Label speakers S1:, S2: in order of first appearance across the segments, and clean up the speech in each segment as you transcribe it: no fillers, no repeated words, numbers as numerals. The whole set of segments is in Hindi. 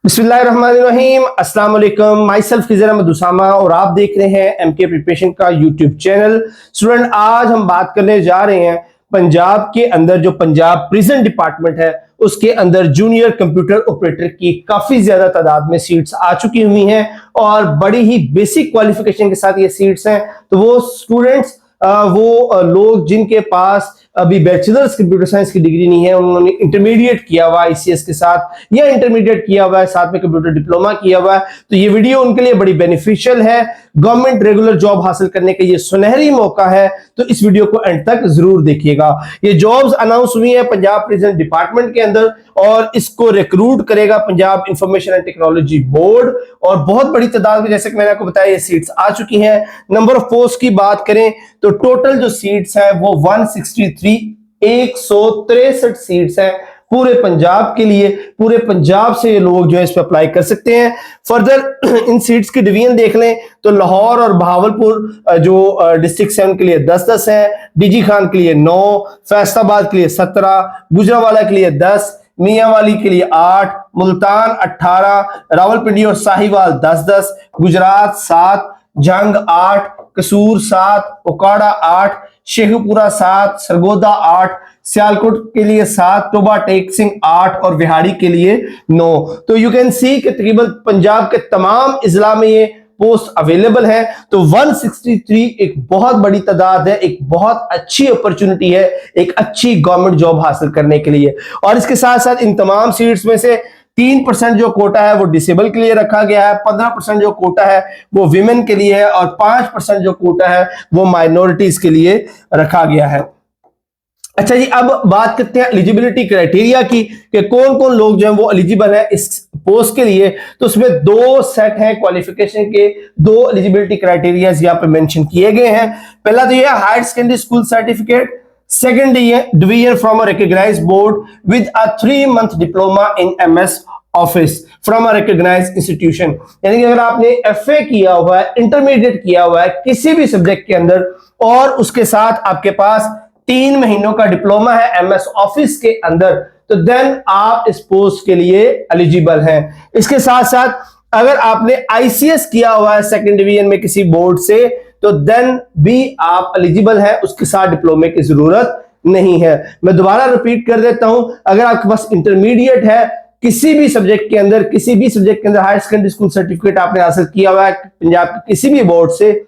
S1: बिस्मिल्लाहिर्रहमानिर्रहीम, अस्सलाम वालेकुम। माई सेल्फ खिज़र अहमद उसामा और आप देख रहे हैं एमके प्रिपरेशन का यूट्यूब चैनल। स्टूडेंट, आज हम बात करने जा रहे हैं पंजाब के अंदर जो पंजाब प्रिजन डिपार्टमेंट है उसके अंदर जूनियर कंप्यूटर ऑपरेटर की काफी ज्यादा तादाद में सीट्स आ चुकी हुई हैं और बड़ी ही बेसिक क्वालिफिकेशन के साथ ये सीट्स हैं। तो वो स्टूडेंट्स वो लोग जिनके पास अभी बैचलर्स कंप्यूटर साइंस की डिग्री नहीं है, उन्होंने इंटरमीडिएट किया हुआ आईसीएस के साथ या इंटरमीडिएट किया हुआ है, साथ में कंप्यूटर डिप्लोमा किया हुआ है, तो ये वीडियो उनके लिए बड़ी बेनिफिशियल है। गवर्नमेंट रेगुलर जॉब हासिल करने का ये सुनहरी मौका है, तो इस वीडियो को एंड तक जरूर देखिएगा। ये जॉब्स अनाउंस हुई है पंजाब प्रिजन डिपार्टमेंट के अंदर और इसको रिक्रूट करेगा Punjab information and technology board और बहुत बड़ी तादाद में, जैसे कि मैंने आपको बताया, ये सीट्स आ चुकी हैं। नंबर ऑफ पोस्ट की बात करें तो टोटल जो सीट्स है वो 163 सीट्स है पूरे पंजाब के लिए। पूरे पंजाब से ये लोग जो है इस पे अप्लाई कर सकते हैं। फर्दर इन सीट्स की डिवीजन देख लें तो लाहौर और बहावलपुर जो डिस्ट्रिक्ट है उनके लिए 10-10 है, डीजी खान के लिए 9, फैसलाबाद के लिए 17, गुजरांवाला के लिए 10, मियांवाली के लिए 8, मुल्तान 18, रावलपिंडी और साहिवाल 10-10, गुजरात 7, जंग 8, कसूर 7, ओकाड़ा 8, शेखपुरा 7, सरगोदा 8, सियालकोट के लिए 7, टोबा टेक सिंह 8 और बिहाड़ी के लिए 9। तो यू कैन सी कि तकरीबन पंजाब के तमाम इजला में ये पोस्ट अवेलेबल है। तो 163 एक बहुत बड़ी तादाद है, एक बहुत अच्छी अपॉर्चुनिटी है एक अच्छी गवर्नमेंट जॉब हासिल करने के लिए। और इसके साथ साथ इन तमाम सीट्स में से 3% जो कोटा है वो डिसेबल के लिए रखा गया है, 15% जो कोटा है वो विमेन के लिए है और 5% जो कोटा है वो माइनॉरिटीज के लिए रखा गया है। अच्छा जी, अब बात करते हैं एलिजिबिलिटी क्राइटेरिया की कि कौन कौन लोग जो है वो एलिजिबल है इस पोस्ट के लिए। तो उसमें 2 सेट हैं क्वालिफिकेशन के, 2 एलिजिबिलिटी क्राइटेरिया यहाँ पे मेंशन किए गए हैं। पहला तो ये higher secondary school certificate, second division from a recognized board with a 3-month diploma in MS office from a recognized institution. यानी कि अगर आपने एफए किया हुआ है, इंटरमीडिएट किया हुआ है किसी भी सब्जेक्ट के अंदर और उसके साथ आपके पास 3 महीनों का डिप्लोमा है एमएस ऑफिस के अंदर, तो देन आप इस पोस्ट के लिए एलिजिबल हैं। इसके साथ साथ अगर आपने आईसीएस किया हुआ है सेकंड डिवीजन में किसी बोर्ड से, तो देन भी आप एलिजिबल हैं, उसके साथ डिप्लोमे की जरूरत नहीं है। मैं दोबारा रिपीट कर देता हूं, अगर आपके पास इंटरमीडिएट है किसी भी सब्जेक्ट के अंदर, किसी भी सब्जेक्ट के अंदर हायर सेकेंडरी स्कूल सर्टिफिकेट आपने हासिल किया हुआ है पंजाब के किसी भी बोर्ड से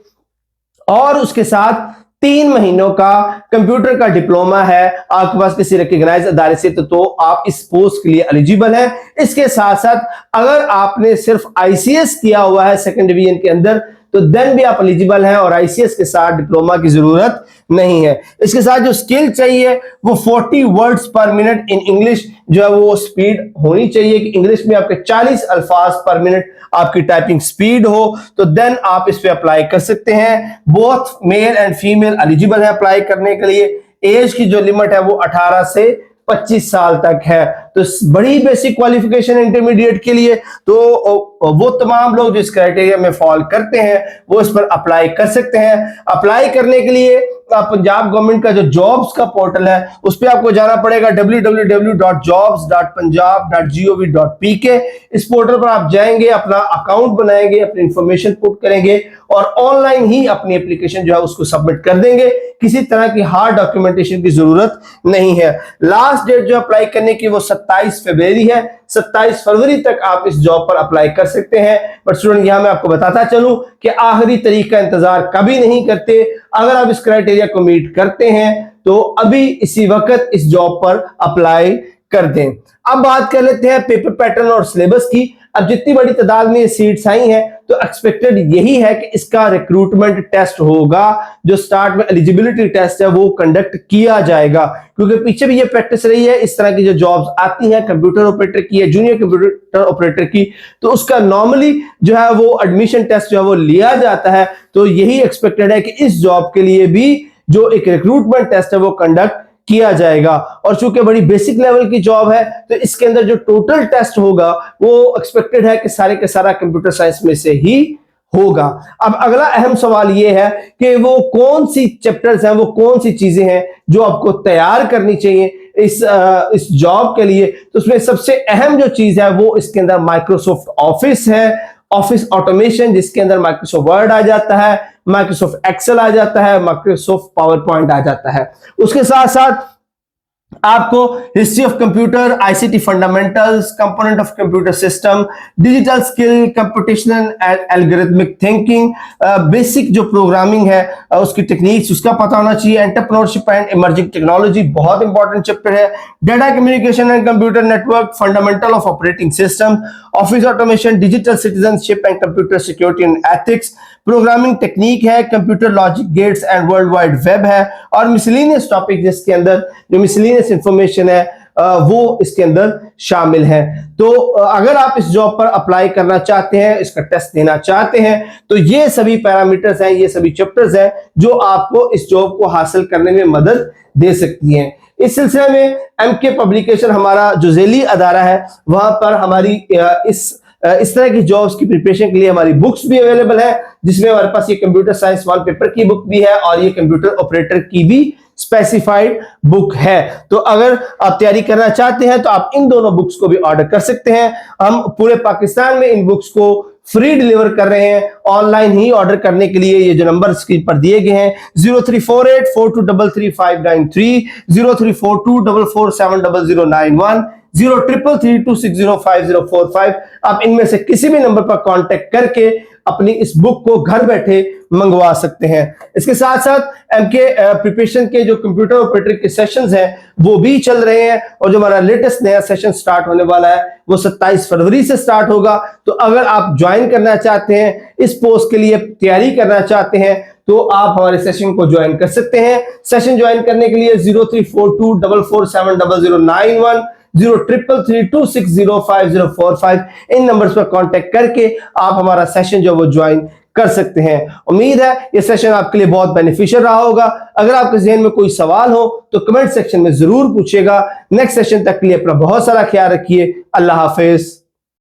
S1: और उसके साथ 3 महीनों का कंप्यूटर का डिप्लोमा है आपके पास किसी रिकॉग्नाइज्ड अदारे से, तो आप इस पोस्ट के लिए एलिजिबल हैं। इसके साथ साथ अगर आपने सिर्फ आईसीएस किया हुआ है सेकंड डिवीजन के अंदर, तो देन भी आप एलिजिबल हैं और आईसीएस के साथ डिप्लोमा की जरूरत नहीं है। इसके साथ जो स्किल चाहिए वो 40 वर्ड्स पर मिनट इन इंग्लिश जो है वो स्पीड होनी चाहिए कि इंग्लिश में आपके 40 अल्फाज पर मिनट आपकी टाइपिंग स्पीड हो, तो देन आप इस पे अप्लाई कर सकते हैं। Both male and female eligible है अप्लाई करने के लिए। एज की जो लिमिट है वो 18 से 25 साल तक है। तो बड़ी बेसिक क्वालिफिकेशन इंटरमीडिएट के लिए, तो वो तमाम लोग जिस क्राइटेरिया में फॉल करते हैं वो इस पर अप्लाई कर सकते हैं। अप्लाई करने के लिए पंजाब गवर्नमेंट का जो जॉब्स का पोर्टल है उस पर आपको जाना पड़ेगा www.jobs.punjab.gov.pk। इस पोर्टल पर आप जाएंगे, अपना अकाउंट बनाएंगे, अपनी इंफॉर्मेशन पुट करेंगे और ऑनलाइन ही अपनी एप्लीकेशन जो है उसको सबमिट कर देंगे। किसी तरह की हार्ड डॉक्यूमेंटेशन की जरूरत नहीं है। लास्ट डेट जो अप्लाई करने की वो 27 फरवरी है। 27 फरवरी तक आप इस जॉब पर अप्लाई कर सकते हैं। बट स्टूडेंट, यहां मैं आपको बताता चलूं कि आखिरी तारीख का इंतजार कभी नहीं करते। अगर आप इस क्राइटेरिया को मीट करते हैं तो अभी इसी वक्त इस जॉब पर अप्लाई कर दें। अब बात कर लेते हैं पेपर पैटर्न और सिलेबस की। अब जितनी बड़ी तादाद में ये सीट्स आई हैं तो एक्सपेक्टेड यही है कि इसका रिक्रूटमेंट टेस्ट होगा। जो स्टार्ट में एलिजिबिलिटी टेस्ट है वो कंडक्ट किया जाएगा, क्योंकि पीछे भी ये प्रैक्टिस रही है। इस तरह की जो जॉब्स आती हैं कंप्यूटर ऑपरेटर की या जूनियर कंप्यूटर ऑपरेटर की, तो उसका नॉर्मली जो है वो एडमिशन टेस्ट जो है वो लिया जाता है। तो यही एक्सपेक्टेड है कि इस जॉब के लिए भी जो एक रिक्रूटमेंट टेस्ट है वो कंडक्ट किया जाएगा। और चूंकि बड़ी बेसिक लेवल की जॉब है तो इसके अंदर जो टोटल टेस्ट होगा वो एक्सपेक्टेड है कि सारे के सारा कंप्यूटर साइंस में से ही होगा। अब अगला अहम सवाल यह है कि वो कौन सी चैप्टर्स हैं, वो कौन सी चीजें हैं जो आपको तैयार करनी चाहिए। इस जॉब के लिए, तो उसमें सबसे अहम जो चीज है वो इसके अंदर माइक्रोसॉफ्ट ऑफिस है, ऑफिस ऑटोमेशन, जिसके अंदर माइक्रोसॉफ्ट वर्ड आ जाता है, माइक्रोसॉफ्ट एक्सेल आ जाता है, माइक्रोसॉफ्ट पावर पॉइंट आ जाता है। उसके साथ साथ आपको history of computer, ICT fundamentals, component of computer system, digital skill, computational and algorithmic thinking, basic जो प्रोग्रामिंग है उसकी टेक्निक्स उसका पता होना चाहिए, एंटरप्रेन्योरशिप एंड इमर्जिंग टेक्नोलॉजी बहुत इंपॉर्टेंट चैप्टर है, data communication and computer network, fundamental of operating system, office automation, digital citizenship and computer security and ethics, programming technique है, computer logic gates and world wide web है, और मिसलेनियस टॉपिक जिसके अंदर जो मिसलेनियस इंफॉर्मेशन है वो इसके अंदर शामिल है। तो अगर आप इस जॉब पर अप्लाई करना चाहते हैं, इसका टेस्ट देना चाहते हैं, तो ये सभी पैरामीटर्स हैं, ये सभी चैप्टर्स हैं जो आपको इस जॉब को हासिल करने में मदद दे सकती हैं। इस सिलसिले में एमके पब्लिकेशन हमारा जो ज़ेली अदारा है, वहां पर हमारी इस तरह की जॉब्स की प्रिपरेशन के लिए हमारी बुक्स भी अवेलेबल है, जिसमें हमारे पास ये कंप्यूटर साइंस वॉलपेपर की बुक भी है और ये कंप्यूटर ऑपरेटर की भी स्पेसिफाइड बुक है। तो अगर आप तैयारी करना चाहते हैं तो आप इन दोनों बुक्स को भी ऑर्डर कर सकते हैं। हम पूरे पाकिस्तान में इन बुक्स को फ्री डिलीवर कर रहे हैं। ऑनलाइन ही ऑर्डर करने के लिए ये जो नंबर स्क्रीन पर दिए गए हैं 034842335593, 034244700091, 0333260545, आप इनमें से किसी भी नंबर पर कांटेक्ट करके अपनी इस बुक को घर बैठे मंगवा सकते हैं। इसके साथ साथ एमके प्रिपरेशन के जो कंप्यूटर ऑपरेटर के सेशंस हैं वो भी चल रहे हैं, और जो हमारा लेटेस्ट नया सेशन स्टार्ट होने वाला है वो 27 फरवरी से स्टार्ट होगा। तो अगर आप ज्वाइन करना चाहते हैं, इस पोस्ट के लिए तैयारी करना चाहते हैं, तो आप हमारे सेशन को ज्वाइन कर सकते हैं। सेशन ज्वाइन करने के लिए 034244700091, 0333260545 इन नंबर्स पर कांटेक्ट करके आप हमारा सेशन जो वो ज्वाइन कर सकते हैं। उम्मीद है ये सेशन आपके लिए बहुत बेनिफिशियल रहा होगा। अगर आपके ज़हन में कोई सवाल हो तो कमेंट सेक्शन में जरूर पूछिएगा। नेक्स्ट सेशन तक के लिए अपना बहुत सारा ख्याल रखिए। अल्लाह हाफिज।